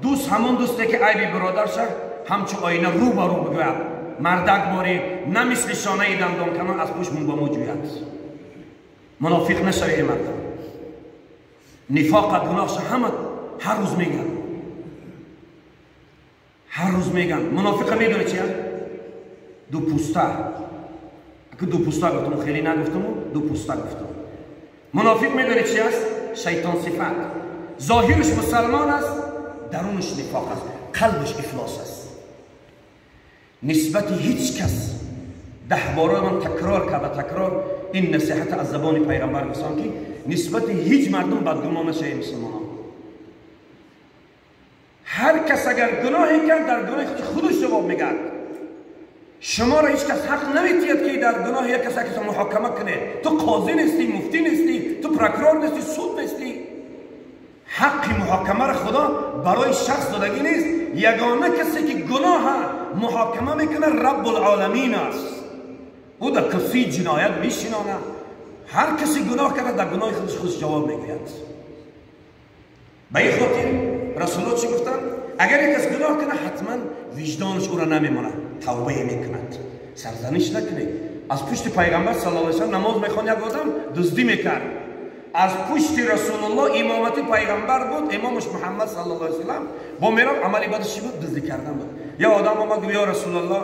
دوست همون دوسته که ای بی برادر شد همچو آینه رو با رو بگوید مردک باری نه مثل شانه دندان کنان از پوش مون با مو جوید. منافق نشوی مردم. نفاق گناهش همه هر روز میگن. هر روز میگن. منافق میدونه چیه؟ دو پوسته. اگه دو پوسته گفتم خیلی نگفتم دو پوسته گفتم. منافق میدونه چی است؟ شیطان صفت. ظاهرش مسلمان است، درونش نفاق است، قلبش افلاس است. نسبت هیچ کس 10 بار من تکرار کرده تکرار این نصیحت از زبان پیغمبر گفتم که نسبت هیچ مردم بدگمان نشه مسلمانان. هر کس اگر گناهی کرد در گناه خودش جواب میگه. شما را هیچ کس حق نمیتید که در گناه یک کس محاکمه کنه. تو قاضی نیستی، مفتی نیستی، تو پروکرور نیستی، سود نیستی. حق محاکمه را خدا برای شخص دادگی نیست. یگانه کسی که گناه محاکمه میکنه رب العالمین است. او در کسی جنایت میشینانه. هر کسی گناه کرده در گناه خودش جواب میگوید. به این خاطر رسول الله چی گفتن؟ اگر یک کس گناه کنه حتما وجدانش او را نمیمونه، توبه میکند، سرزنش نکنه. از پشت پیغمبر صلی الله علیه و سلم نماز میخوان یک آدم دزدی میکرد. از پشت رسول الله امامت پیغمبر بود، امامش محمد صلی الله علیه و سلم با میراب عملی بدش بود، دزدی کردن بود. یا آدم اومد گفت یا رسول الله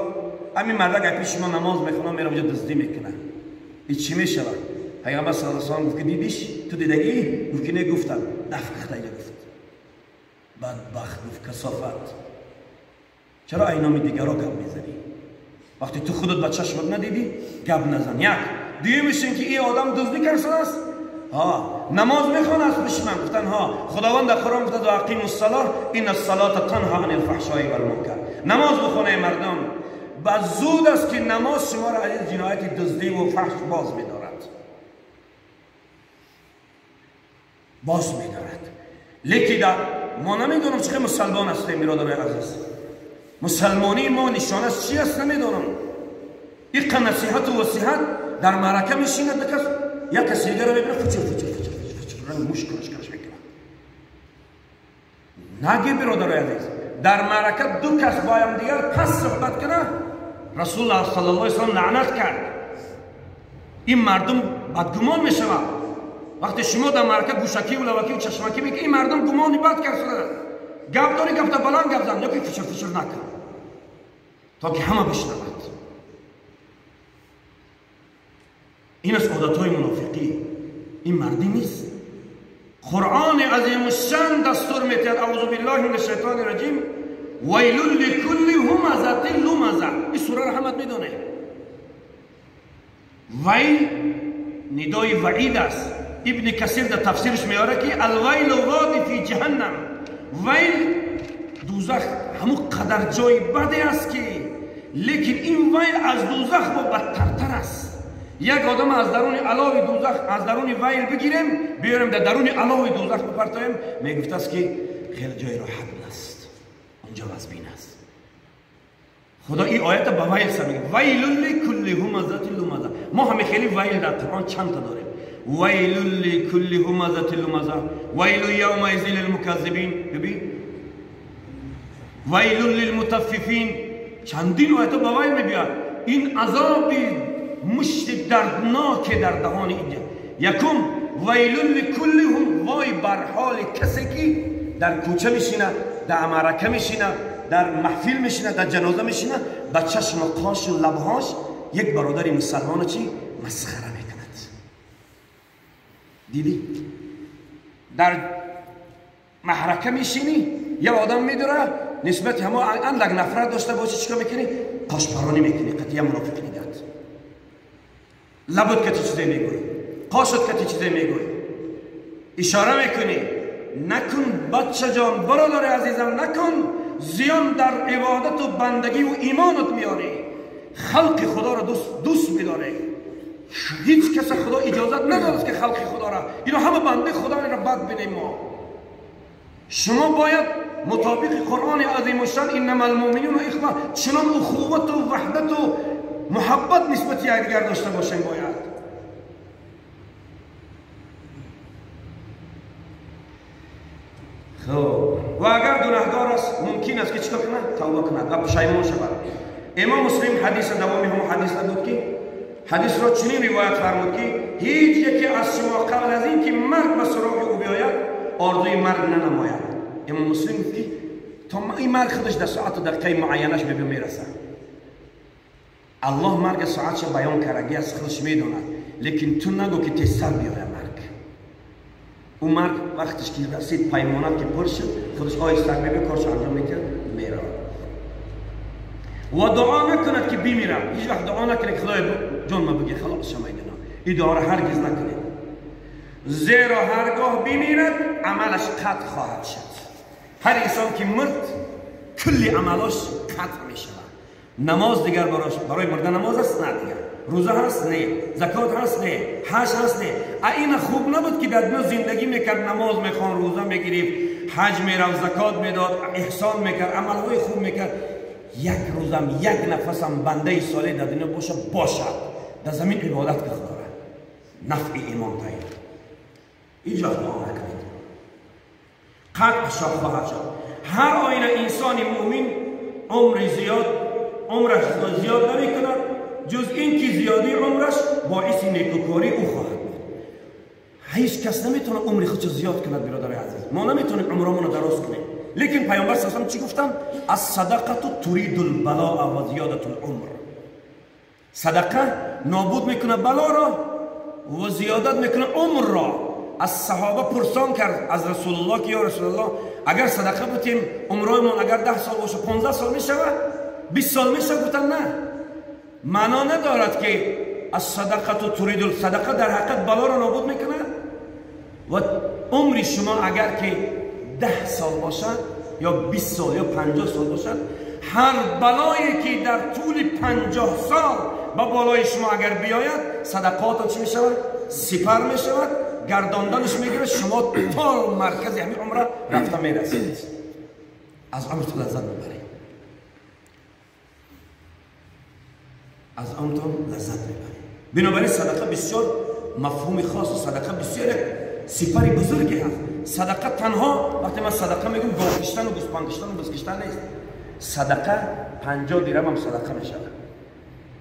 همین مرد پیش ما نماز میخونه میرم اونجا دزدی میکنه، این چی میشه؟ پیغمبر صلی الله علیه و سلم گفت که دیدیش تو دیدگی؟ گفت که نه. گفتم دفع اینجا گفت بدبخت گفت کثافت. چرا اینامی دیگر را گپ میزنی؟ وقتی تو خودت به چشمت ندیدی گپ نزن. یک دویمش این که این آدم دزدی کرده است. نماز میخوانه از پیش من. گفتن خداوند در قرآن گفته اقیموا الصلاة ان الصلاة تنهی عن الفحشاء والمنکر. نماز بخونه مردم. بعد زود است که نماز شما را از جنایت دزدی و فحش باز میدارد. باز میدارد. لیکن ما نمیدونم چه مسلمان هستیم برادرای عزیز. مسلمانی ما نشانش چی است نمیدونم. این نصیحت و وصیحت در معرکه میشینه دکس یک کسی دیگر رو میبینه فچر رنگ مشکلش میکنه. نگی برادرای عزیز در معرکه دو کس با هم دیگر پس صحبت کنه رسول الله صلی الله علیه و سلم لعنت کرد. این مردم بدگمان میشوند. وقتی شما در معرکه گوشکی و لوکی و چشمکی میکنی این مردم گمانی بد کرده. گپ داری گفته بلند گپ زن یا که فشر نکن تا که همه بشنود. این از عادتهای منافقی. این مردی نیست. قرآن عظیم الشان دستور میتید اعوذ بالله من الشیطان الرجیم ویل لکل همزة لمزة. این سوره را همت میدونه. ویل ندای وعید است. ابن کثیر در تفسیرش میاره که الویل وادی فی جهنم. ویل دوزخ همون قدر جای بدی است که لیکن این ویل از دوزخ با بدترتر است. یک آدم از درون علاوه دوزخ از درون ویل بگیریم بیاریم در درون علاوه دوزخ بپرتایم میگفت است که خیلی جای راحت است اونجا وزبین است. خدا این آیت با ویل سر میگه ویل لکل همزة لمزة. ما همه خیلی ویل در قرآن چند تا داریم. ویل لکل همزة لمزة ویل یومئذ للمکذبین. ببین ویل للمطففین چندین آیت با ویل میبیاد. این عذاب مشت دردناک در دهان اینجا. یکم ویل لکل هم وای بر حال کسی که در کوچه میشینه، در معرکه میشینه، در محفل میشینه، در جنازه میشینه، با چشم و قاش و لبهاش یک برادر مسلمان چی مسخره میکند. دیدی؟ در محرکه میشینی یا آدم میداره نسبت همه اندک نفرت داشته باشه چیکار میکنی؟ قاشپرانی میکنی. قطعی منافق نیست. لبت که چیزی میگوی، قاشت که چیزی میگوی، اشاره میکنی. نکن بچه جان برادر عزیزم نکن. زیان در عبادت و بندگی و ایمانت میاری. خلق خدا را دوست میداره. هیچ کس خدا اجازت نداره که خلق خدا را اینا همه بنده خدا را بد بینیم. ما شما باید مطابق قرآن عظیم الشان انما المؤمنون اخوه چنان اخوت و وحدت و محبت نسبت یکدیگر داشته باشیم. باید و اگر گناهگار است ممکن است که چیکار کنه؟ توبه کنه و پشیمان شود. امام مسلم حدیث دومی هم حدیث داد که حدیث را چنین روایت فرمود که هیچ یکی از شما قبل از این که مرگ به سراغ او بیاید آرزوی مرگ ننماید. امام مسلم گفت که تا این مرگ خودش در ساعت و دقیقه معینش به میرسه. الله مرگ ساعتش بیان کرده از خودش میدوند، لیکن تو نگو که تیزتر بیاید مرگ. اون مرگ وقتش که رسید پیمانت که پر شد خودش آهسته میبه کارش انجام میکرد میره و دعا نکند که بمیرم. هیچ وقت دعا نکنه که خدای جان ما بگیر خلاص شما اینا. این دعا را هرگز نکنید، زیرا هرگاه بمیرد عملش قطع خواهد شد. هر انسان که مرد کلی عملاش قطع می شود. نماز دیگر برای مردن نماز است؟ نه دیگر. روزه هست؟ نه. زکات هست؟ نه. حج هست؟ نه. این خوب نبود که در دنیا زندگی میکرد، نماز میخوان، روزه میگرفت، حج میرفت، زکات میداد، احسان میکرد، عملهای خوب میکرد. یک روزم یک نفسم بنده صالح در دنیا باشد در زمین عبادت که خدا را نفع ایمان تاید اینجا دعا نکنید، قطع شد خواهد شد. هر آینه انسان مؤمن عمرش زیاد نمی کند جز این که زیادی عمرش باعث نیکوکاری او خواهد بود. هیچ کس نمیتونه عمر خودش زیاد کند برادر عزیز. ما نمیتونیم عمرمون رو دراز کنیم، لیکن پیامبر صلی الله علیه و چی گفتن؟ الصدقه تريد البلاء و زیادت العمر. صدقه نابود میکنه بلا را و زیادت میکنه عمر را. از صحابه پرسان کرد از رسول الله که یا رسول الله اگر صدقه بتیم عمرمون اگر 10 سال باشه 15 سال میشه 20 سال میشه؟ گفتن نه، معنا ندارد که الصدقه تريد الصدقه در حقیقت بلا را نابود میکنه و عمر شما اگر که 10 سال باشد یا 20 سال یا 50 سال باشد، هر بلایی که در طول 50 سال با بالای شما اگر بیاید صدقات چی می شود؟ سپر می شود، گرداندنش میگیره، شما تا مرکز همین عمره رفته می رسید. از عمرتون لذت ببرید، از عمرتون لذت ببرید. بنابراین صدقه بسیار مفهوم خاص، صدقه بسیار سپری بزرگی هست. صدقه تنها وقتی من صدقه میگم گاو کشتن و گوسفند کشتن و بز کشتن نیست. صدقه 50 درهم هم صدقه میشه.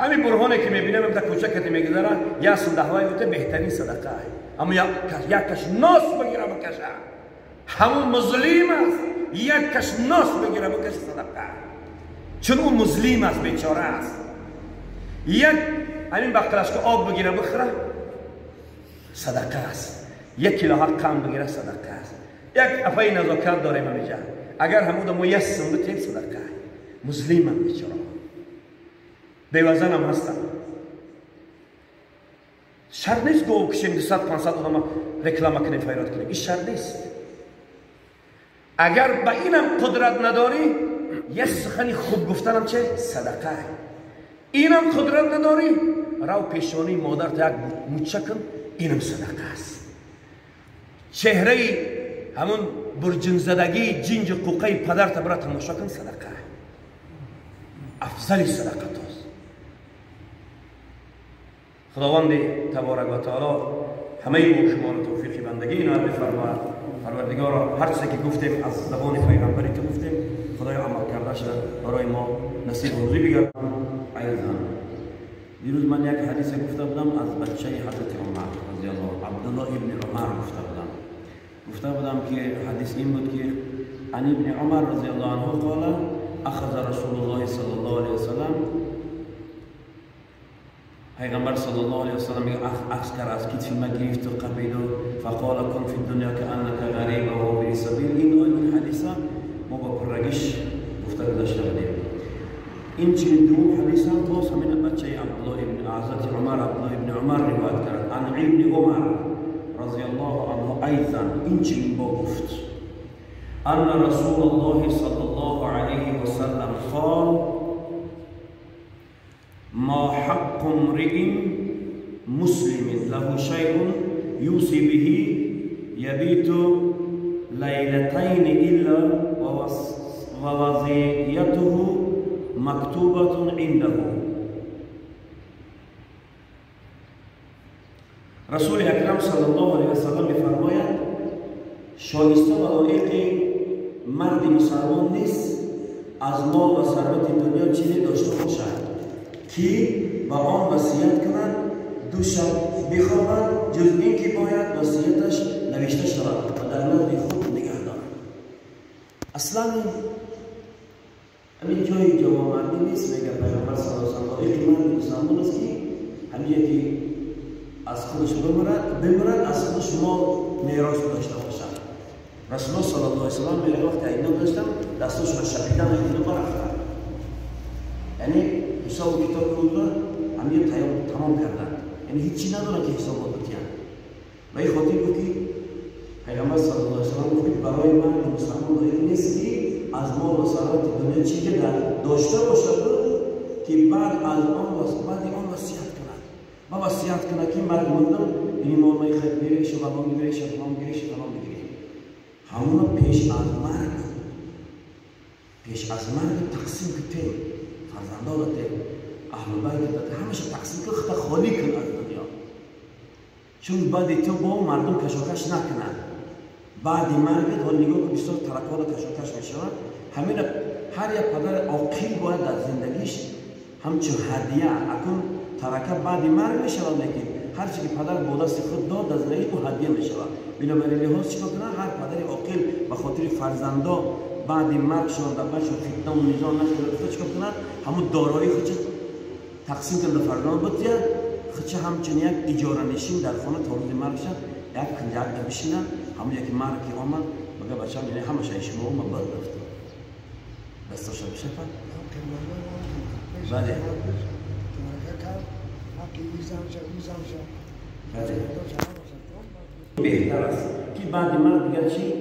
همین برهانی که میبینم در کوچه که میگذره یا صندوقای بوده بهترین صدقه است. اما یک کش ناس بگیره بکشه، همون مظلوم است، یک کش ناس بگیره بکشه صدقه، چون اون مظلوم است، بیچاره است. یک همین بقلش که آب بگیره بخوره صدقه است. 1 کیلو حق کم بگیره صدقه است. یک افای نزاکت داریم اینجا، اگر همون میسم بتیم صدقه. مظلوم هم بیچاره، بیوزن هم هستن. شرط نیست گو کشیم 200-500 آدم رکلام کنیم خیرات کنیم، این شرط نیست. اگر به اینم قدرت نداری یه سخنی خوب گفتنم چه؟ صدقه. اینم قدرت نداری رو پیشانی مادر تا یک مچه کن، اینم صدقه است. چهره همون برجن زدگی جنج قوقه پدر تا برای تماشا کن، صدقه افضل صدقه است. خداوند تبارک و تعالی همه او شما را توفیق بندگی نصیب بفرماید. پروردگارا هر چیزی که گفتیم از زبان پیغمبری که گفتیم خدای عمل کرده شده برای ما نصیب و روزی بگرد. ایضا دیروز من یک حدیث گفته بودم از بچه حضرت عمر رضی الله عبدالله ابن عمر گفته بودم که حدیث این بود که عن ابن عمر رضی الله عنه قال اخذ رسول الله صلی الله علیه وسلم، پیغمبر صلی الله علیه وسلم میگه اخذ کرد از کتف ما گرفت و قبید و فقال کن فی الدنیا کانک غریب و ابن سبیل. این حدیث ما با پرگش گفته داشته بودیم. این چنین دوم حدیث هم باز همین بچه عبدالله ابن حضرت عمر عبدالله ابن عمر روایت کرد عن ابن عمر رضی الله عنه ایضا این چنین با گفت ان رسول الله صلی الله علیه وسلم قال ما حق امرئ مسلم له شيء يوصي به يبيت ليلتين الا ووصيته مكتوبة عنده. رسول اکرم صلی الله علیه و سلم می‌فرماید شایسته و لایق مرد مسلمان نیست از مال و ثروت دنیا چیزی داشته باشد که با آن وصیت کنند دو شب بخوابند جز اینکه باید وصیتش نوشته شود و در نزد خود نگه دارد. اصلا همین جای جوانمردی نیست. میگه پیغمبر صلی الله علیه و آله مرد مسلمان است که همین که از خودش بمرد از خودش مال میراث داشته باشد. رسول الله صلی الله علیه و آله میگه وقتی اینا داشتم دستش را شقیدن اینا برفتن، یعنی حساب و کتاب خود را همین تمام کردن، یعنی هیچی ندارن که حسابات بتیان. و این خاطر بود که پیغمبر صلی الله علیه و آله گفت برای مرد مسلمان لایق نیست که از مال و ثروت دنیا چیزی داشته باشد که بعد آن وصیت کند و وصیت کند که مرد مردم این مال می خرید میره شغلان میگیره شغلان میگیره شغلان میگیره. همون پیش از مرگ تقسیم کته فرزندان داده اهل بیت داده همش تقسیم که خدا خالی کنه از دنیا، چون بعد تو با مردم کشاکش نکنن. بعد مرگ حال نگاه که بسیار ترکات کشاکش میشود. همین هر یک پدر عاقل باید در زندگیش همچون هدیه اکن ترکه بعد مرگ میشود، لیکن هر چی که پدر با دست خود داد در زندگی او هدیه میشود. بنابراین لحاظ چیکار کنن؟ هر پدر عاقل به خاطر فرزندا بعد مرگشان در بچه فتنه و نظام نشده چیکار کنن؟ همون دارایی خودش تقسیم کنن به فرزند بودیه خودش همچون یک اجاره نشین در خانه تا روز مرگشان یک کنجک بشینن. همون یکی مرگ که آمد بگه بچه‌ها یعنی همه شما ما باید رفتیم دستاشا بشه پا بله بهتر است که بعد مرگ دیگر چی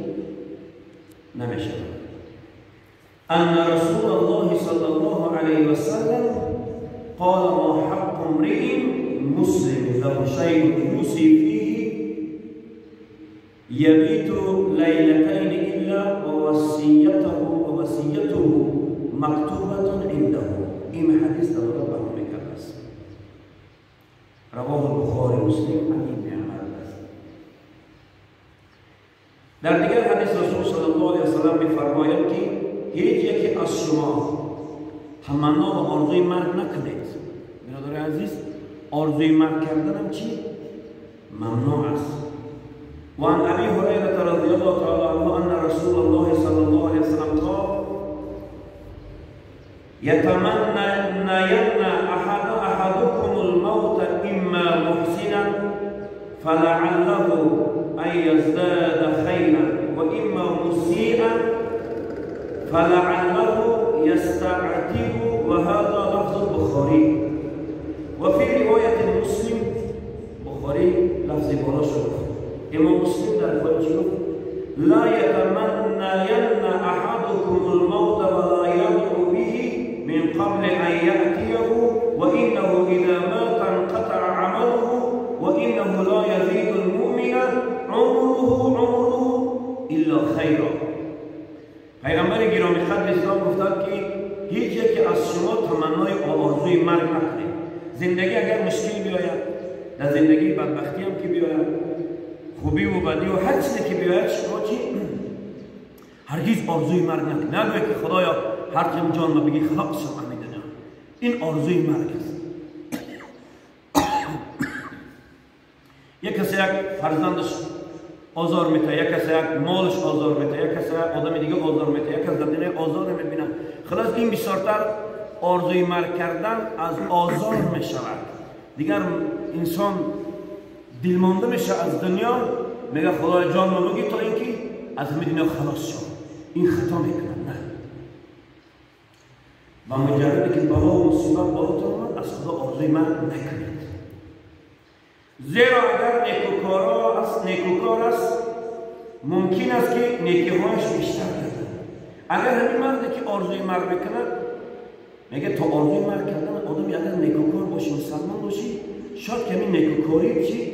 نمیشه. ان رسول الله صلی الله علیه و سلم قال ما حق امرئ مسلم له شیء یوصی فیه یبیت لیلتین الا ووصیته مکتوبة عنده. این حدیث در رابطه میکرد است. رواه البخاری مسلم عن ابن عمر است. در دیگر حدیث رسول صلی الله علیه و سلم میفرماید که هیچ یکی از شما تمنا و آرزوی مرگ نکنید. برادر عزیز، آرزوی مرگ کردن هم چی؟ ممنوع است. وعن ابي هريره رضي الله تعالى عنه ان رسول الله صلى الله عليه وسلم قال يتمنين احدكم الموت اما محسنا فلعله ان يزداد خيرا واما مسيئا فلعله يستعتب. وهذا لفظ البخاري. وفي روايه مسلم بخاري لفظ براشد امام مسلم در روایت گفت لا يتمنين احدكم الموت ولا يدعو به من قبل ان ياتيه وانه اذا مات انقطع عمله وانه لا يزيد المؤمن عمره الا خيرا. پیغمبر گرامی قدر اسلام گفتند که هیچ یکی از شما تمنای آرزوی مرگ نکنید. زندگی اگر مشکل بیاید، در زندگی بدبختی هم که بیاید، خوبی و بدی و هر چیزی که بیاید، شما چی؟ هرگز آرزوی مرگ نکنید. نگوید که خدایا هر جم جان ما بگی خلاص شم همین دنیا. این آرزوی مرگ است. یک کسی یک فرزندش آزار میده، یک کسی یک مالش آزار میده، یک کسی یک آدم دیگه آزار میده، یک کسی در دنیا آزار میبینه. خلاص این بسیارتر آرزوی مرگ کردن از آزار میشود. دیگر انسان دلمانده میشه از دنیا، میگه خدای جان ما بگی تا اینکه از همین دنیا خلاص شد. این خطا میکنه. نه، و مجرد که بلا و مصیبت بالاتون آمد از خدا آرزوی مرگ نکنید. زیرا اگر نیکوکار است ممکن است که نیکی‌هایش بیشتر گردد. اگر همین مردی که آرزوی مرگ میکنه میگه تا آرزوی مرگ کردن آدمی اگر نیکوکار باشی مسلمان باشی شاید که همین نیکوکاری چی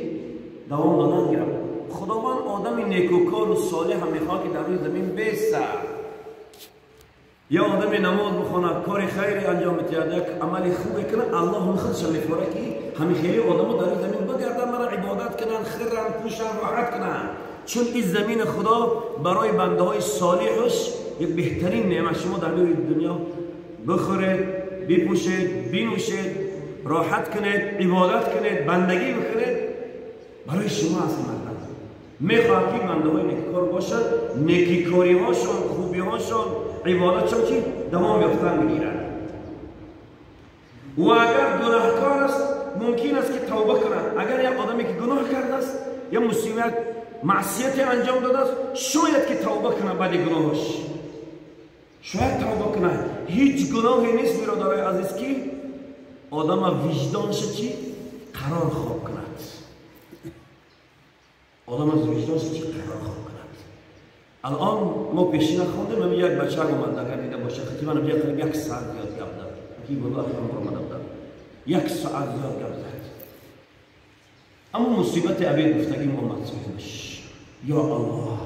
دوام دادن گیرم. خداوند آدمی نیکوکار و صالح هم میخواد که در روی زمین بیسته. یا آدمی نماز بخونه، کار خیری انجام میده، یک عمل خوبی کنه، الله میخوادش میفاره که همین خیلی آدم‌ها در این زمین بگردن، مرا عبادت کنن، خیرن، پوشن، راحت کنن. چون این زمین خدا برای بنده های صالحش یک بهترین نعمت شما در روی دنیا بخورید، بپوشید، بنوشید، راحت کنید، عبادت کنید، بندگی بکنید. برای شما هست مردم. میخواد که بنده های نیکوکار باشن، نیکوکاری هاشون، خوبی هاشون، عبادتشون که دوام یافتن بگیرن. و اگر گناهکار است ممکن است که توبه کنه. اگر یک آدمی که گناه کرده است یا مصیبت معصیت انجام داده است، شاید که توبه کنه بعد گناهش، شاید توبه کنه. هیچ گناهی نیست برادرای عزیز که آدم وجدانش چی قرار خواب کند. آدم از وجدانش چی قرار خواب کند. الان ما پیشین خوندیم، من یک بچه اومد اگر دیده باشه خطیبا نبیه قریب 1 ساعت زیاد گپ داد. کی بوده اخوان رو مدد داد 1 ساعت زیاد گپ زد. اما مصیبت عبید گفتگی محمد صحیحش یا الله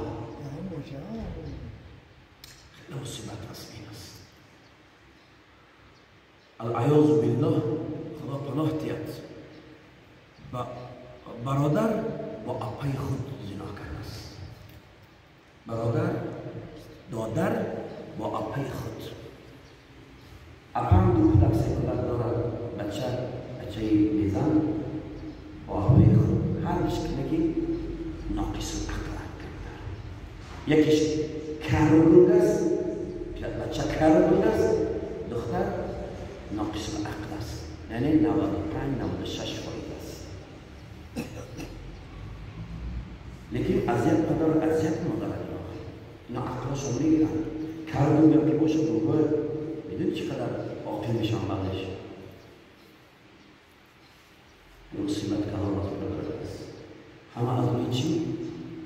خیلی مصیبت رسمین است. العیاذ بالله، خدا پناه دهد. برادر با اپای خود زنا کرده است. برادر دادر با اپای خود. اپام دو کودک سه کودک دارد، بچه میزن با اپای خود. هر مشکلگی ناقص عقل کرده. یکیش کارگرد است، بچه کارگرد است، دختر ناقص عقل است، یعنی 95-96% است. لیکن اذیت قدر اذیت ندارد. اینا عقلشون میگیرن. کارگرد که باشه دوباره میدونی چقدر عاقل میشن بعدش. مصیبت کلام از برادر است. همه از روی چی؟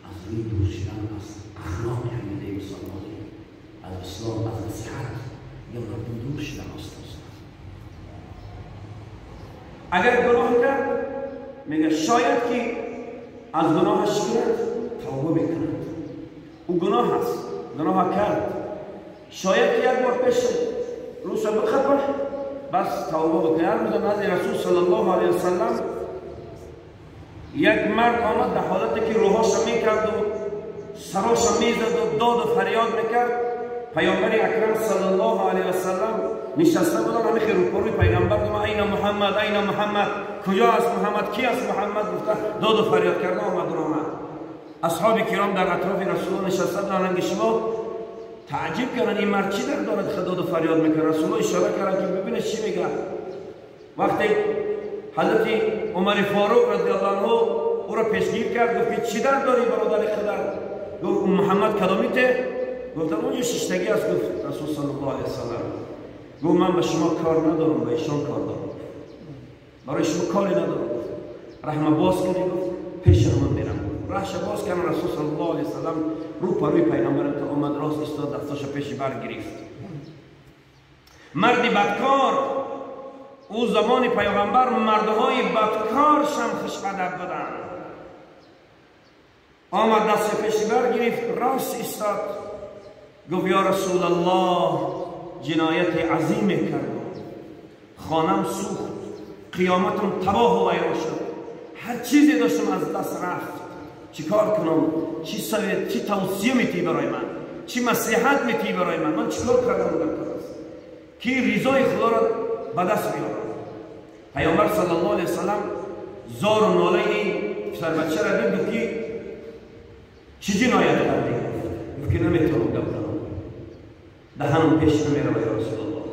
از روی دور شدن از اخلاق حمیده مسلمانی، از اسلام، از نصیحت یا مردم دور شدن است. اگر گناه کرد میگه شاید که از گناهش کرد توبه بکند. او گناه هست، گناه کرد، شاید که یک بار پیش روش بخطبه بس توبه بکنه. هر روز از رسول صلی الله علیه وسلم یک مرد آمد در حالتی که روحاش میکرد و سراش میزد و داد و فریاد میکرد. پیامبر اکرم صلی الله علیه وسلم نشسته بودن، همه روپروی پیغمبر گفتن این محمد، این محمد، کجا است محمد، کی است محمد؟ گفته داد و فریاد کرده آمد و آمد. اصحاب کرام در اطراف رسول نشسته بودن، شما تعجب کردن این مرد چی دارد خدا داد و فریاد میکنه. رسول اشاره کردن که ببینه چی میگه. وقتی حضرت عمر فاروق رضی الله عنه او را پیشگیر کرد، گفت چی داری برادر خدا؟ گفت محمد کدامیته؟ گفتم اون یه ششتگی است. گفت رسول صلی الله علیه وسلم گفت من به شما کار ندارم، به ایشان کار دارم، برای شما کاری ندارم. رحمه باز کردی، گفت پیش من میرم. رحش باز کردن، رسول صلی الله علیه وسلم رو پروی پیغمبر تا آمد راست استاد، دستاش پیش بر گرفت. مردی بدکار، او زمان پیغمبر مردهای بدکارش هم خوش ادب بودن. آمد دست پیش بر گرفت، راست استاد، گفت یا رسول الله جنایت عظیمی کردم، خانم سوخت، قیامتم تباه و ویران شد، هر چیزی داشتم از دست رفت. چیکار کنم؟ چی سوید؟ چی توصیه میتی برای من؟ چی نصیحت میتی برای من چیکار کردم در کار است که رضای خدا را به دست بیارم؟ پیامبر صلی الله علیه وسلم زار و ناله این پسر بچه را دید که چی جنایت کردی؟ گفت که نمیتونم گپ زنم، دهنم پیش نمیره یا رسول الله.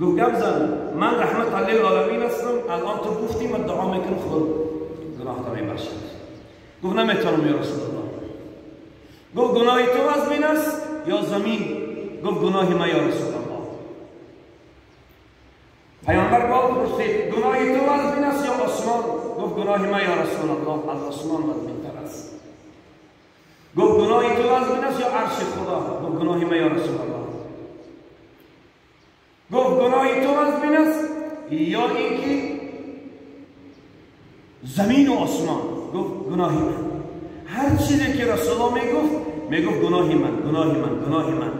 گفت گپ زن، من رحمت للعالمین هستم، الان تو گفتی من دعا میکنم خود گناه تا میبخشد. گفت نمیتونم یا رسول الله. گفت گناه تو زمین است یا زمین؟ گفت گناه ما یا رسول الله. پیامبر باز پرسید گناه تو زمین است یا آسمان؟ گفت گناه ما یا رسول الله از آسمان زمین تر است. گفت گناه تو زمین است یا عرش خدا؟ گفت گناه ما یا رسول الله. گفت گناه تو زمین است یا اینکه زمین و آسمان؟ گفت گناهی من. هر چیزی که رسول الله میگفت گناهی من، گناهی من، گناهی من.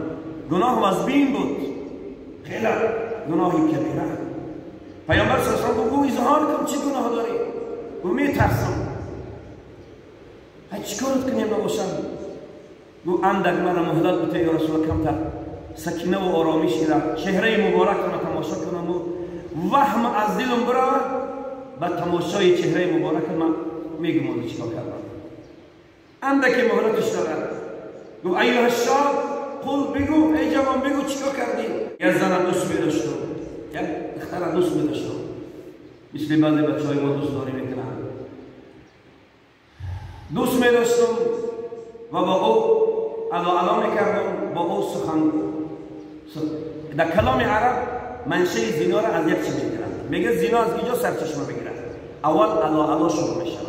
گناه مزبین بود، خیلی گناهی کبیره. پیامبر صلی الله علیه و آله اظهار کن چی گناه داری؟ و میترسم. چیکارت کنیم نباشم؟ گو اندک مرا مهلت بده یا رسول الله کمتر سکینه و آرامشی را چهره مبارک را تماشا کنم و وهم از دلم برا با تماشای چهره مبارک من میگم چیکار کردم اندک مهلتش دارد گو ایها الشاب قل بگو ای جوان بگو چیکار کردی یک زن دوست می داشتم یک دختر دوست می داشتم مثل بعضی بچه‌های ما دوست داری میکنن دوست می داشتم و با او علا میکردم با او سخن در کلام عرب منشه زنا را از یک چی میگیرن میگه زنا از اینجا سرچشمه بگیرن اول علا شروع میشن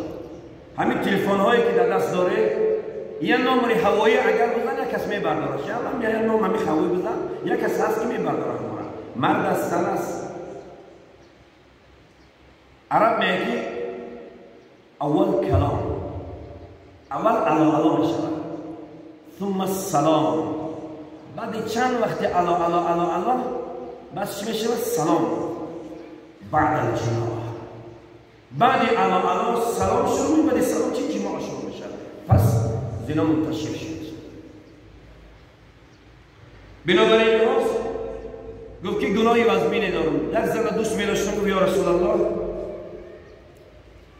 همین تلفن هایی که در دست داره یه نمره هوایی اگر بزن یک کس میبردارش یا یه نمره همی هوایی بزن یک کس هست که میبردارش مرد است زن است عرب میگه اول کلام اول علا میشن ثم السلام بعد چند وقت علا بس چی میشه سلام بعد الجماع بعد علا سلام شروع بعد سلام چی جماع شروع میشه پس زنا منتشر شد بنابراین راست گفت که گناهی و از بین دارم یک زن دوست میداشتم گفت یا رسول الله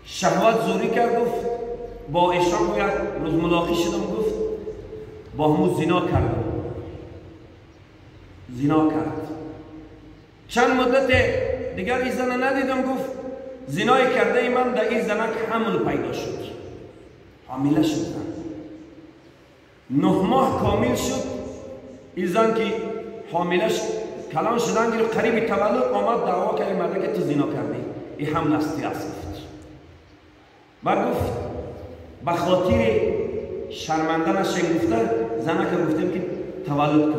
شهوت زوری کرد گفت با ایشان یک روز ملاقات شدم گفت با همون زنا کرد چند مدت دیگر این زن ندیدم گفت زنای کرده من در این زنک حمل پیدا شد حامله شد 9 ماه کامل شد این زن که حاملش کلان شدن گیر قریب تولد آمد دعوا کرد مرد که تو زنا کردی این حمل است گفت بعد گفت بخاطر شرمنده نشین گفته زنک گفتیم که تولد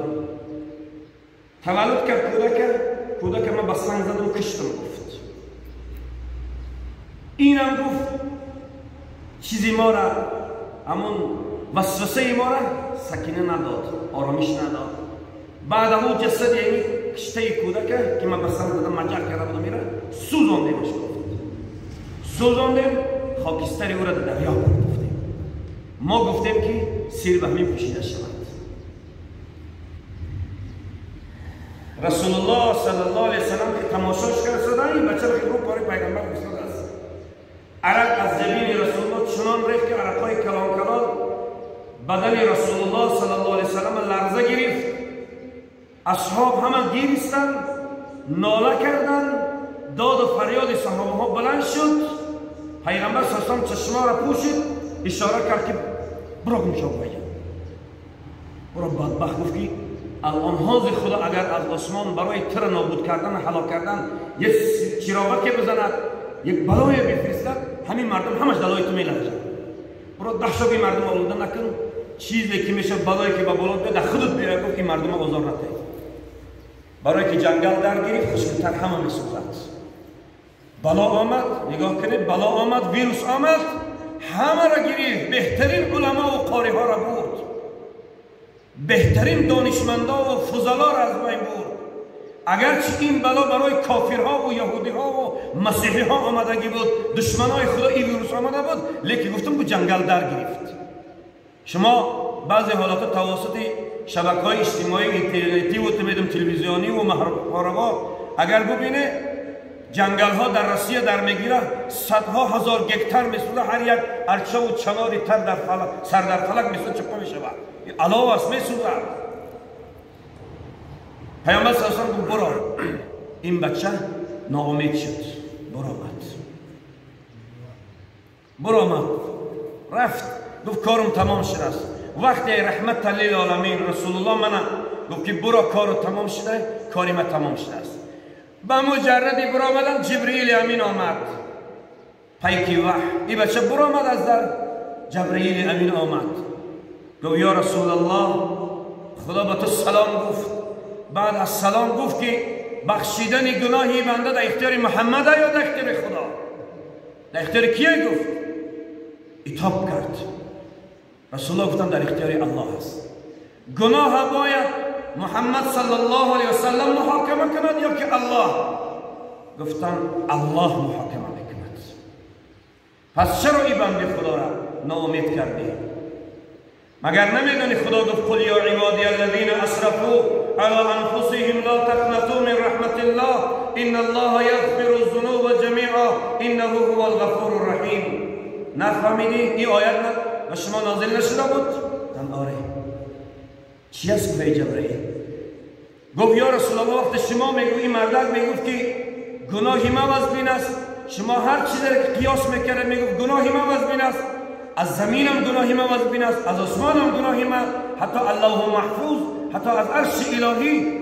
کرد کودک من با سنگ زدم کشتم گفت اینم گفت چیزی ما را همون وسوسه ما را سکینه نداد آرامش نداد بعد همون جسد یعنی کشته کودک که من با سنگ زدم مجر کرده بودم میره سوزاندیمش گفت سوزاندیم خاکستری او را در دریا بردفتیم ما گفتیم که سیر به همین پوشیده شود رسول الله صلی الله علیه وسلم که تماشاش کرد صدا این بچه رو پاره پیغمبر فرستاده است عرق از جبین رسول الله چنان ریخت که عرقهای کلان بدن رسول الله صلی الله علیه وسلم لرزه گرفت اصحاب همه گریستند ناله کردند داد و فریاد صحابه ها بلند شد پیغمبر صلی الله علیه وسلم چشما را پوشید اشاره کرد که برو گم شو برو بدبخت گفت که الان حاضر خدا اگر از آسمان برای تر نابود کردن هلاک کردن یک چراغکی بزند یک بلای بفرستد همین مردم همش دلای تو میلرزد برو دهشت که مردم آلوده نکن چیزی که میشه بلایی که با بالا در خودت بیاره گفت که مردم آزار نده برای که جنگل در گرفت خشکتر همه میسوزد بلا آمد نگاه کنید بلا آمد ویروس آمد همه را گرفت بهترین علما و قاری ها را برد بهترین دانشمندا و فضلا را از بین برد اگرچه این بلا برای کافرها و یهودی ها و مسیحی ها آمدگی بود دشمنای خدا این ویروس آمده بود لیکن گفتم که جنگل در گرفت شما بعضی حالات توسط شبکه‌های اجتماعی اینترنتی و تلویزیونی و محرق‌ها اگر ببینه جنگل ها در روسیه در میگیره صدها هزار گکتر میسوزه هر یک ارچه و چناری تر در فلک سر در فلک میسوزه چپا میشود علاوه است میسوزه پیامبر صلی الله علیه و آله برو این بچه ناامید شد برو آمد رفت گفت کارم تمام شده است وقتی رحمت للعالمین رسول الله من گفت که برو کارو تمام شده کاری من تمام شده است با مجردی برآمدن جبرئیل امین آمد پیکی وحی این بچه برآمد از در جبرئیل امین آمد گفت یا رسول الله خدا به تو سلام گفت بعد از سلام گفت که بخشیدن گناهی بنده در اختیار محمد یا در اختیار خدا در اختیار کیه گفت اتاب کرد رسول الله گفتن در اختیار الله است گناه باید محمد صلی الله علیه وسلم محاکمه کند یا که الله گفتن الله محاکمه میکند پس چرا این بنده خدا را ناامید کردی مگر نمیدونی خدا گفت قل یا عبادی الذین اسرفوا علی انفسهم لا تقنطوا من رحمت الله ان الله یغفر الذنوب جمیعا انه هو الغفور الرحیم. نفهمیدی این آیت به شما نازل نشده بود؟ آره. چی است که جبرئیل گفت یا رسول الله وقت شما میگویی مردک میگفت که گناهی ما وزبین است، شما هر چیزی که قیاس میکرد میگفت گناهی ما وزبین است، از زمینم گناهی ما وزبین است، از آسمانم گناهی ما، حتی الله محفوظ، حتی از عرش الهی.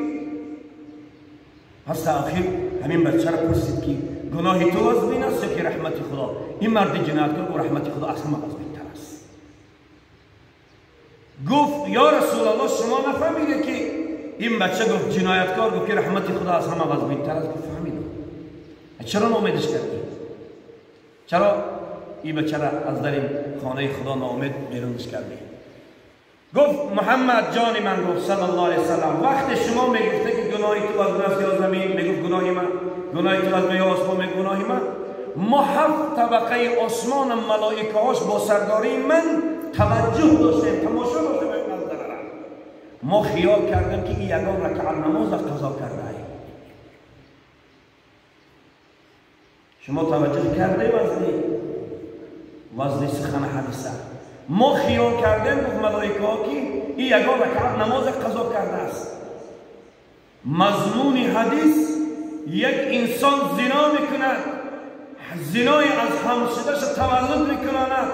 پس تا آخر همین بچه را پرسید که گناهی تو وزبین است یا که رحمت خدا؟ این مرد جنایتکار و رحمت خدا اصلا ما وزبین تر است. گفت یا رسول الله شما نفهمیده که این بچه گفت جنایتکار گفت که رحمت خدا از همه وزبین تر است؟ گفت فهمیدم. چرا ناامیدش کردی؟ چرا این بچه را از در خانه خدا ناامید بیرونش کردی؟ گفت محمد جان من گفت صلی الله علیه وسلم وقت شما میگفته که گناهی تو از نفس یا زمین میگفت گناهی من، گناهی تو از یا آسمان میگفت گناهی من، ما 7 طبقه آسمان ملائکه هاش با سرداری من توجه داشتیم، تماشا داشتیم این منظره را. ما خیال کردیم که این یگان رکعت نماز قضا کرده ای. شما توجه کرده وزنی سخن حدیثه. ما خیال کردیم گفت ملائکه ها که این یگان رکعت نماز قضا کرده است. مضمون حدیث یک انسان زنا میکند، زنای از همسرش تولد میکند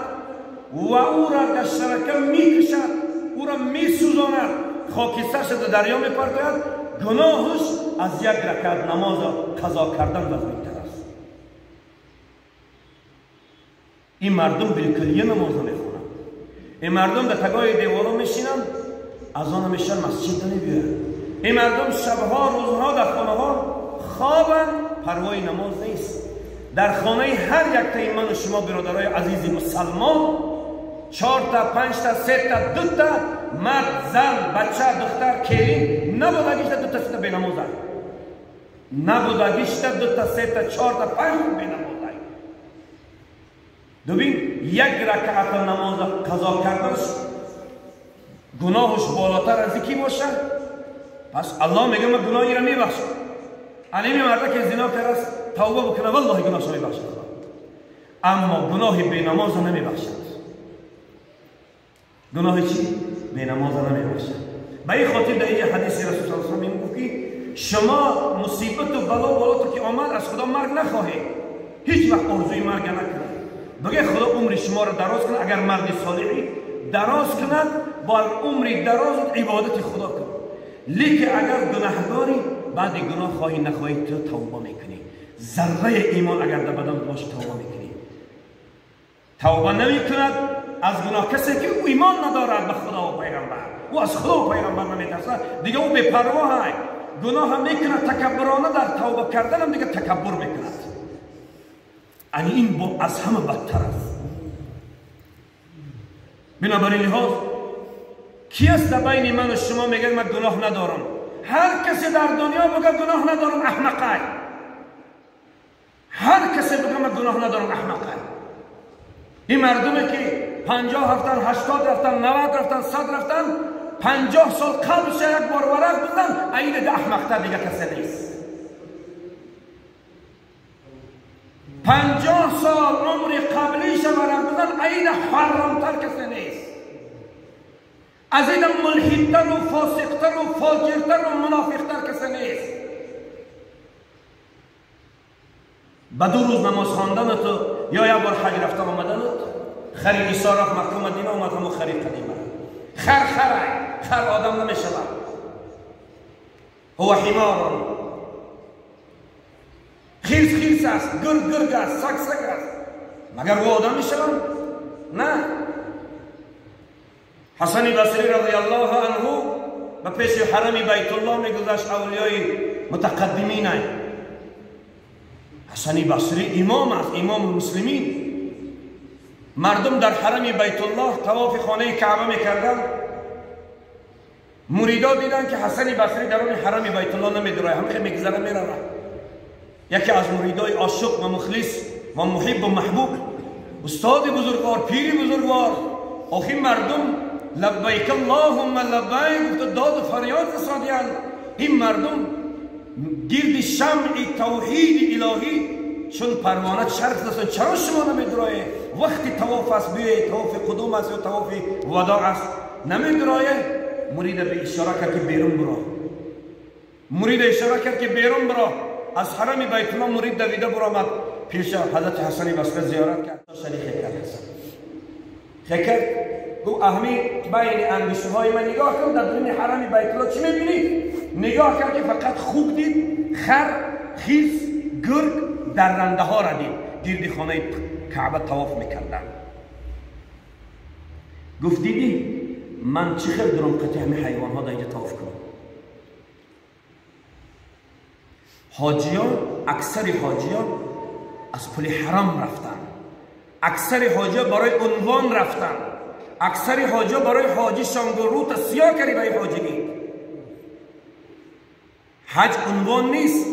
و او را در شرکه میکشد، او را میسوزاند، خاکسترش در دریا میپرتاید، گناهش از یک رکعت نماز قضا کردن وزنی تر است. این مردم بالکلیه نماز نمیخونن. این مردم در تگاه دیوارا میشینن، از آن میشن مسجد نمیبیرن. این مردم شبها روزها در خانه ها خوابن، پروای نماز نیست. در خانه هر یک تا من و شما برادرای عزیز مسلمان 4 تا 5 تا 3 تا 2 تا مرد زن بچه دختر کلین نبودگیش تا 2 تا 3 تا بینماز هست، نبودگیش تا 2 تا 3 تا 4 تا 5 تا بینماز هست. ببین یک رکعت نماز قضا کردنش گناهش بالاتر از یکی باشه. پس الله میگه من گناهی را میبخشم. این مرد که زنا کرده است توبه بکنه والله گناهش را میبخشد، اما گناه بی نماز را نمیبخشد. گناه چی؟ بی نماز را نمیبخشد. به این خاطر در اینجا حدیث رسول الله صلی الله علیه و آله میگه که شما مصیبت و بلا تو که آمد از خدا مرگ نخواهید، هیچ وقت آرزوی مرگ نکنید. بگه خدا عمر شما را دراز کنه، اگر مرد صالحی دراز کند با عمر دراز عبادت خدا کن. لیکن اگر گناهکاری بعد گناه خواهی نخواهی تو توبه میکنی. ذره ایمان اگر در بدن باشه توبه میکنی. توبه نمیکند از گناه کسی که او ایمان ندارد به خدا و پیغمبر، او از خدا و پیغمبر نمیترسد، دیگه او بی پروا هست. گناه هم میکند تکبرانه در توبه کردن هم دیگه تکبر میکند. یعنی این از همه بدتر است. بنابراین لحاظ کی است در بین من و شما میگه من گناه ندارم؟ هر کسی در دنیا بگه گناه ندارم احمقه. هر کسی بگه من گناه ندارم احمقه. این مردمی که 50 رفتن، 80 رفتن، 90 رفتن، 100 رفتن، 50 سال قبلش یک بار ورق بزن، این ده احمقتر دیگه کسی نیست. 50 سال عمر قبلیش ورق بزن، این حرامتر کسی نیست. از این ملحدتر و فاسقتر و فاجرتر و منافقتر کسی نیست. به 2 روز نماز خواندن تو یا یک بار حج رفتن آمدن خری عیسی رفت مکه مدینه آمد همون خری قدیمه. خر آدم نمیشه. هو حمار خیز است، گرگ است، سگ است، مگر او آدم میشه؟ نه. حسن بصری رضی الله عنه به پیش حرم بیت الله میگذشت، اولیای متقدمین است. حسن بصری امام است، امام المسلمین. مردم در حرم بیت الله طواف خانه کعبه میکردن. مریدا دیدن که حسن بصری در اون حرم بیت الله نمیدره، همه میگذره میره. یکی از مریدای عاشق و مخلص و محب و محبوب، استاد بزرگوار، پیری بزرگوار، آخی مردم لبیک اللهم لبیک، گفت داد و فریاد رساندند. این مردم گرد شمع توحید الهی چون پروانه چرخ دستن. چرا شما نمیدرایه؟ وقتی طواف است بیه، طواف قدوم است یا طواف وداع است، نمیدرایه؟ مرید به اشاره کرد که بیرون برو. مرید اشاره کرد که بیرون برو. از حرم بیت الله مرید دویده برآمد پیش حضرت حسن بصری زیارت کرد. شریک کرد حسن خکر گو اهمی بین اندیشه های من نگاه کن، در درون حرم بیت الله چی میبینی؟ نگاه کرد که فقط خوک دید، خر، خیس، گرگ، درنده ها را دید گرد خانه کعبه طواف میکردن. گفت دیدی من چی خیلی دارم قطع همه حیوان ها در اینجا طواف کنم. حاجیان، اکثر حاجیان از پل حرم رفتن، اکثر حاجیان برای عنوان رفتن، اکثر حاجیان برای حاجی شانگو روت سیاه کردی برای حاجی. حج عنوان نیست.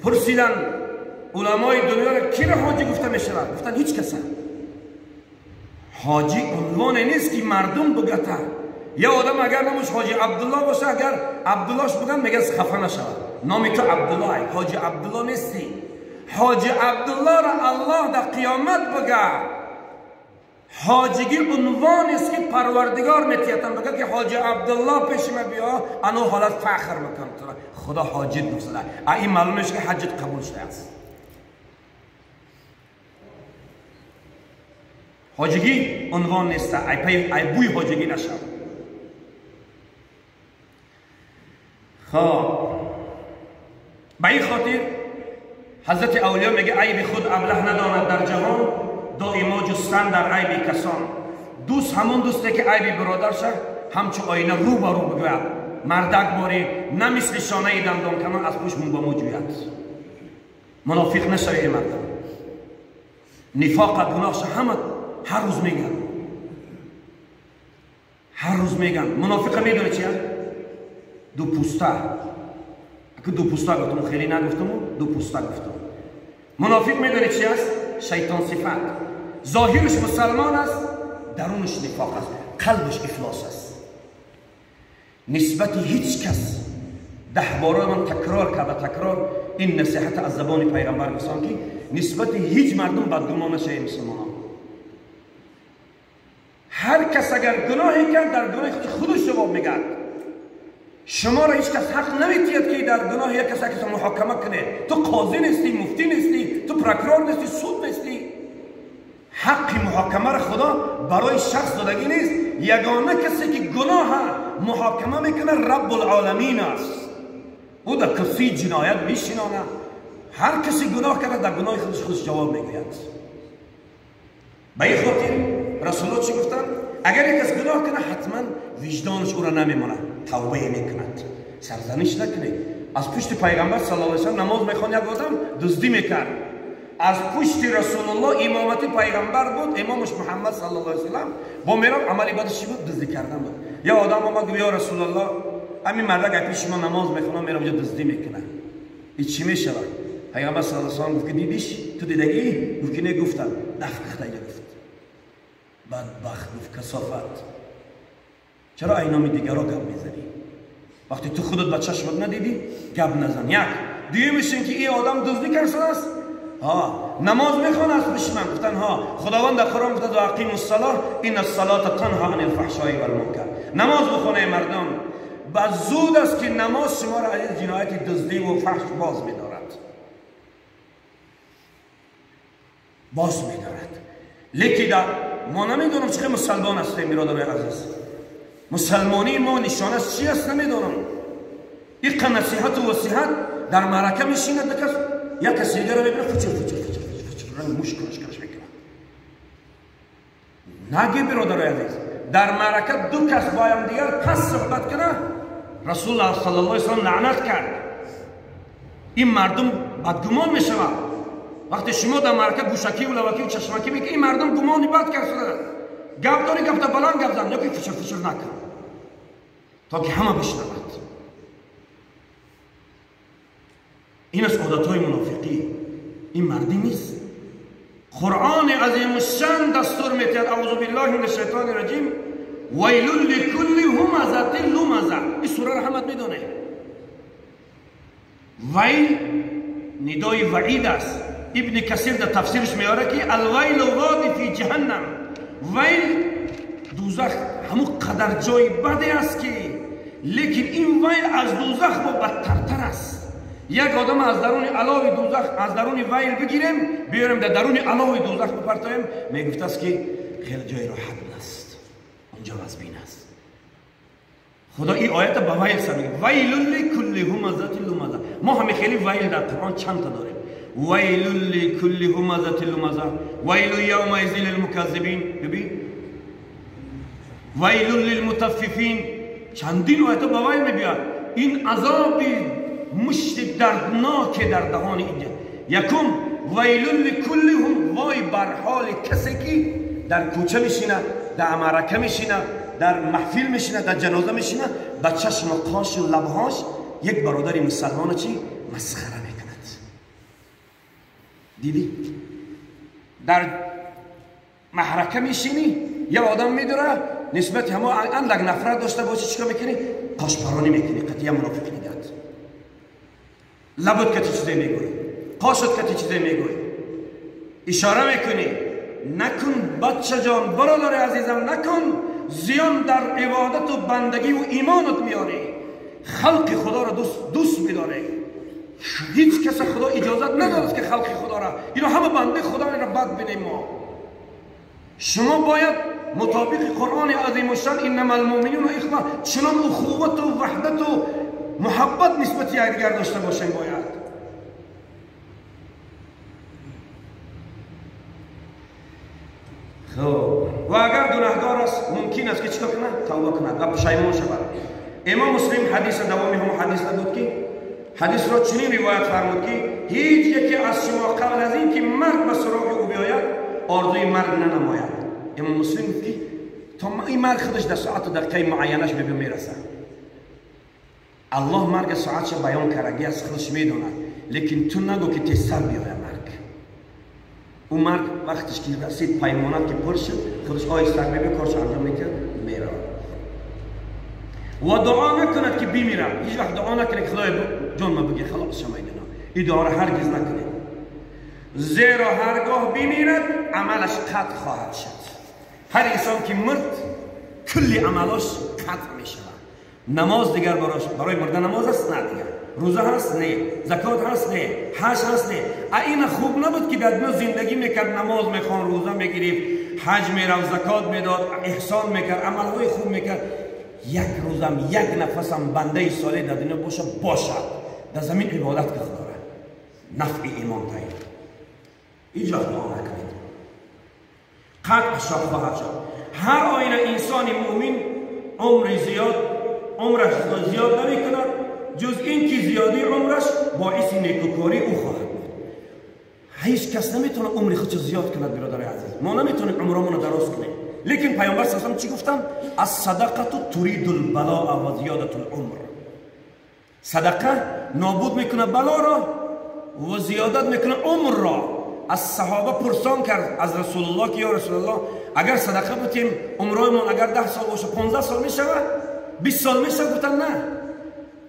پرسیدن علمای دنیا را کی را حاجی گفته میشود؟ گفتن هیچ کس. حاجی عنوان نیست که مردم بگته. یا آدم اگر نامش حاجی عبدالله باشه، اگر عبداللهش بگن میگه خفه نشود، نامی تو عبدالله، حاجی عبدالله نیستی. حاجی عبدالله را الله در قیامت بگه. حاجگی عنوان است که پروردگار میتیتن بگه که حاجی عبدالله پیش ما بیا، انو حالت فخر میکنم تو را خدا حاجت بگذاره. این معلومش که حجت قبول شده است. حاجگی عنوان نیست. ای بوی حاجگی نشد. خب به این خاطر حضرت اولیا میگه عیب خود ابله نداند در جهان، دائما جستن در عیب کسان. دوست همون دوسته که عیب برادرش همچو آینه رو با رو بگوید. مردک باری نه مثل شانه دندان کنان از پوش مون با مو جوید. منافق نشوی مردم. نفاق گناهش همه هر روز میگن. هر روز میگن. منافق میدونه چیه؟ دو پوسته. اگه دو پوسته گفتم خیلی نگفتم، دو پوسته گفتم. منافق میدونه چی است؟ شیطان صفت. ظاهرش مسلمان است، درونش نفاق است، قلبش افلاس است. نسبت هیچ کس 10 بار من تکرار کرده، تکرار این نصیحت از زبان پیغمبر گفتم که نسبت هیچ مردم بدگمان نشه. مسلمانان هر کس اگر گناهی کرد در گناه خودش جواب میگه. شما را هیچ کس حق نمیتید که در گناه یک کس محاکمه کنه. تو قاضی نیستی، مفتی نیستی، تو پروکرور نیستی، سود نیستی. حق محاکمه را خدا برای شخص دادگی نیست. یگانه کسی که گناه محاکمه میکنه رب العالمین است. او در کسی جنایت میشینانه. هر کسی گناه کرده در گناه خودش جواب میگوید. به این خاطر رسول الله چی گفتن؟ اگر یک کس گناه کنه حتما وجدانش او را نمیمونه، توبه میکند، سرزنش نکنه. از پشت پیغمبر صلی الله علیه و سلم نماز میخوان، یک آدم دزدی میکرد. از پشت رسول الله امامتی پیغمبر بود، امامش محمد صلی الله علیه و سلم با میراب عملی بعدش چی بود؟ دزدی کردن بود. یا آدم اومد گفت یا رسول الله همین مردک پیش ما نماز میخونم میرم اونجا دزدی میکنه، این چی میشه؟ پیغمبر صلی الله علیه و سلم گفت که دیدیش؟ تو دیدگی؟ گفت که نه. گفتن نفخته گفت. بدبخت گفت کثافت. چرا اینامی دیگر را گپ میزنی؟ وقتی تو خودت با چشمت ندیدی گپ نزن. یک دیگه که این آدم دزدی کرده است، نماز میخونه از پیش من. گفتن خداوند در قرآن گفته اقیموا الصلاة ان الصلاة تنهی عن الفحشاء والمنکر. نماز بخونه مردم. بعد زود است که نماز شما را از جنایت دزدی و فحش باز میدارد. لیکن ما نمیدونم چه مسلمان هستیم برادرای عزیز. مسلمانی ما نشانش چی است نمیدونم. این نصیحت و وصیحت در معرکه میشینه، یک کسی دیگر رو ببینه فچر رنگ موش کنش میکنه. نگی برادرای عزیز، در معرکه دو کس با هم دیگر پس صحبت کنه، رسول الله صلی الله علیه و سلم لعنت کرد. این مردم بدگمان میشوند. وقتی شما در معرکه گوشکی و لوکی و چشمکی میگی این مردم گمانی بد کرده، گپ داری گپ تا بلند گپ زن، یا که فچر نکن تا که همه بشنود. این از عادتهای منافقی. این مردی نیست. قرآن عظیم الشان دستور میتید اعوذ بالله من الشیطان الرجیم ویل لکل همزة لمزة. این سوره را همت میدونه. ویل ندای وعید است. ابن کثیر در تفسیرش میاره که الویل وادی فی جهنم. ویل دوزخ همون قدر جای بدی است که، لیکن این ویل از دوزخ با بدترتر است. یک آدم از درون علاوه دوزخ، از درون ویل بگیریم بیاریم در درون علاوه دوزخ بپرتایم، میگفت است که خیلی جای راحت است، اونجا وزبین است. خدا این آیت با ویل سر میگه ویل لکل همزة لمزة. ما همه خیلی ویل در قرآن چند تا داریم. ویل لکل همزة لمزة، ویل یومئذ للمکذبین. ببین ویل للمطففین، چندین آیت با ویل میبیاد. این عذاب مشت دردناک در دهان اینجا. یکم ویل لکل هم، وای بر حال کسی که در کوچه میشینه، در معرکه میشینه، در محفل میشینه، در جنازه میشینه، با چشم و قاش و لبهاش یک برادر مسلمان چی مسخره میکند. دیدی؟ در محرکه میشینی، یه آدم میداره نسبت همه اندک نفرت داشته باشه، چیکار میکنی؟ قاش پرانی میکنی، قطعی منافق نیدد. لبت کتی چیزی میگوی، قاشت کتی چیزی میگوی، اشاره میکنی نکن بچه جان، برادر عزیزم نکن، زیان در عبادت و بندگی و ایمانت میاری. خلق خدا را دوست میداره. هیچ کس خدا اجازت نداره که خلق خدا را، اینا همه بنده خدا را بد بینیم. ما شما باید مطابق قرآن عظیم و شان انما المؤمنون اخوه چنان اخوت و وحدت و محبت نسبت یکدیگر داشته باشیم. باید خب و اگر گناهگار است ممکن است که چیکار کنه؟ توبه کنه و پشیمان شود. امام مسلم حدیث دومی هم حدیث داد که حدیث را چنین روایت فرمود که هیچ یکی از شما قبل از این که مرگ به سراغ او بیاید آرزوی مرگ ننماید. امام مسلم گفت که تا این مرگ خودش در ساعت و دقیقه معینش به میرسه. الله مرگ ساعتش بیان کرده از خودش میدونه، لیکن تو نگو که تیزتر بیاید مرگ. اون مرگ وقتش که رسید پیمانت که پر شد خودش آهسته میبه کارش انجام میکرد میره. و دعا نکند که بمیرم. هیچ وقت دعا نکنید خدای جان ما بگی خلاص شما اینا. این دعا را هرگز نکنید، زیرا هرگاه بمیرد عملش قطع خواهد شد. هر انسان که مرد کلی عملاش قطع میشه. نماز دیگر برای مردن نماز است؟ نه دیگر. روزه هست؟ نه. زکات هست؟ نه. حج هست؟ نه. این خوب نبود که در دنیا زندگی میکرد، نماز میخوان، روزه میگرفت، حج میرفت، زکات میداد، احسان میکرد، عملهای خوب میکرد. یک روزم یک نفسم بنده صالح در دنیا باشه در زمین عبادت که خدا را نفع ایمان تاید اینجا دعا نکنید، قطع شد خواهد شد. هر آینه انسان مؤمن عمرش زیاد نمی کند جز این که زیادی عمرش باعث نیکوکاری او خواهد بود. هیچ کس نمیتونه عمر خودش زیاد کند برادر عزیز. ما نمیتونیم عمرمون رو دراز کنیم، لیکن پیامبر صلی الله علیه و چی گفتن؟ الصدقه تريد البلاء و زیادت العمر. صدقه نابود میکنه بلا را و زیادت میکنه عمر را. از صحابه پرسان کرد از رسول الله که یا رسول الله اگر صدقه بتیم عمرمون اگر 10 سال باشه 15 سال میشه 20 سال میشه؟ گفتن نه،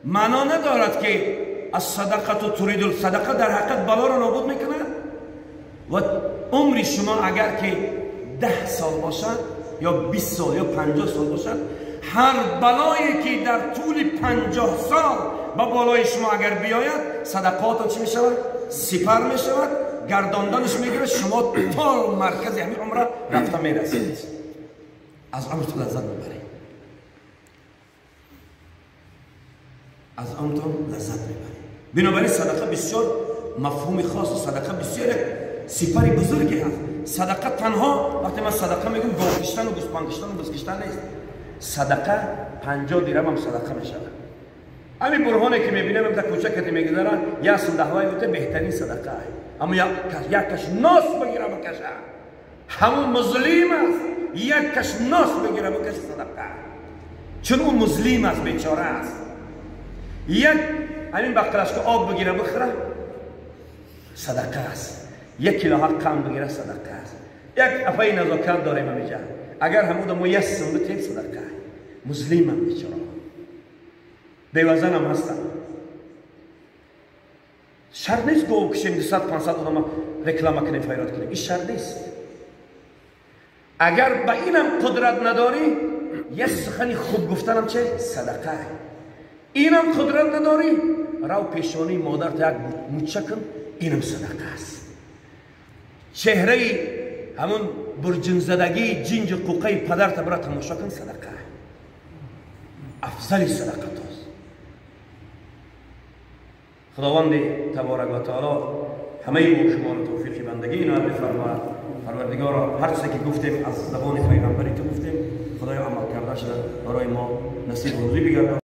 معنا ندارد که الصدقه تريد، صدقه در حقیقت بلا را نابود میکنه و عمر شما اگر که 10 سال باشد یا 20 سال یا 50 سال باشد، هر بلایی که در طول 50 سال با بالای شما اگر بیاید صدقات چی می شود؟ سپر می شود، گرداندنش میگیره، شما تا مرکز همین عمره رفته میرسید. از عمرتون لذت ببرید، از عمرتون لذت ببرید. بنابراین صدقه بسیار مفهوم خاص، صدقه بسیار سپری بزرگی هست. صدقه تنها وقتی من صدقه میگم گاو کشتن و گوسفند کشتن و بز کشتن نیست. صدقه 50 درهم هم صدقه میشه. همین برهانی که میبینم در کوچه که میگذارن یا صندوقای بوده بهترین صدقه است. اما یک کش ناس بگیره بکشه، همون مظلوم است. یک کش ناس بگیره بکشه صدقه، چون اون مظلوم است، بیچاره است. یک همین بقلش که آب بگیره بخوره صدقه است. 1 کیلو حق قند بگیره صدقه است. یک افای نزاکت داریم اینجا. اگر همون ما یسم بتیم صدقه مسلمم بیچاره بیوزنم هستم شرط نیست گو کشیم 200-500 آدم رکلام کنیم خیرات کنیم این شرط نیست اگر به اینم قدرت نداری یه سخنی خوب گفتنم چه صدقه اینم قدرت نداری رو پیشانی مادرت یک موچه کن اینم صدقه است چهره همون برجن زدگی جنج قوقه پدرت برای تماشا کن صدقه افضل صدقه است خداوند تبارک و تعالی همه شما رو توفیق بندگی عنایت بفرماید پروردگارا هر چیزی که گفتیم از زبان پیغمبری تو گفتیم خدایا عمل کرده شده برای ما نصیب و روزی بگردان